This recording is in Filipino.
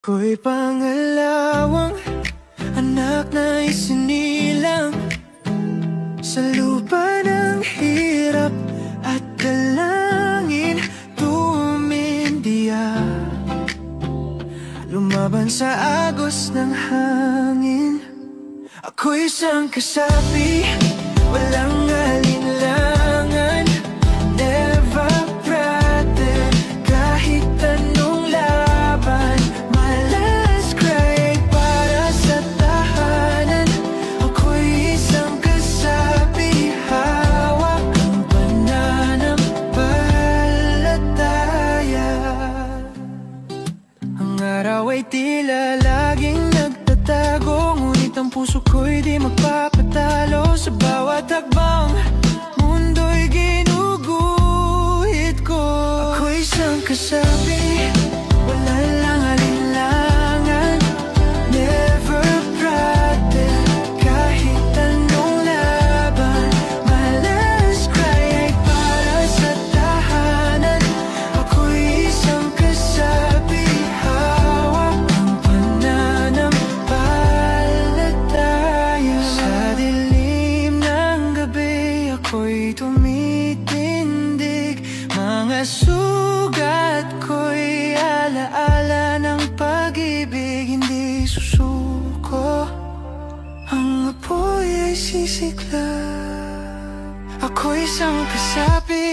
Ko'y pangalawang anak na isinilang sa lupa ng hirap at dalangin tumindiya, lumaban sa agos ng hangin. Ako'y isang kasapi, walang alinlangan, never brother, kahit anong laban. My last cry ay para sa tahanan. Ako'y isang kasapi, hawak ang pananampalataya. Ang araw ay tila laging nagtatago, ngunit ang puso ko'y di magpapatalo. Sa bawat hakbang, mundo'y ginuguhit ko. Ako'y isang kasapi, wala lang alinlangan, never brother, kahit anong laban. My last cry ay para sa tahanan. Ako'y isang kasapi, hawak ang pananampalataya. Sa dilim ng gabi, ako'y tumitindig, mga sugat ko'y alaala ng pag-ibig, hindi susuko. Ang apoy ay sisiklab. Ako'y isang kasapi,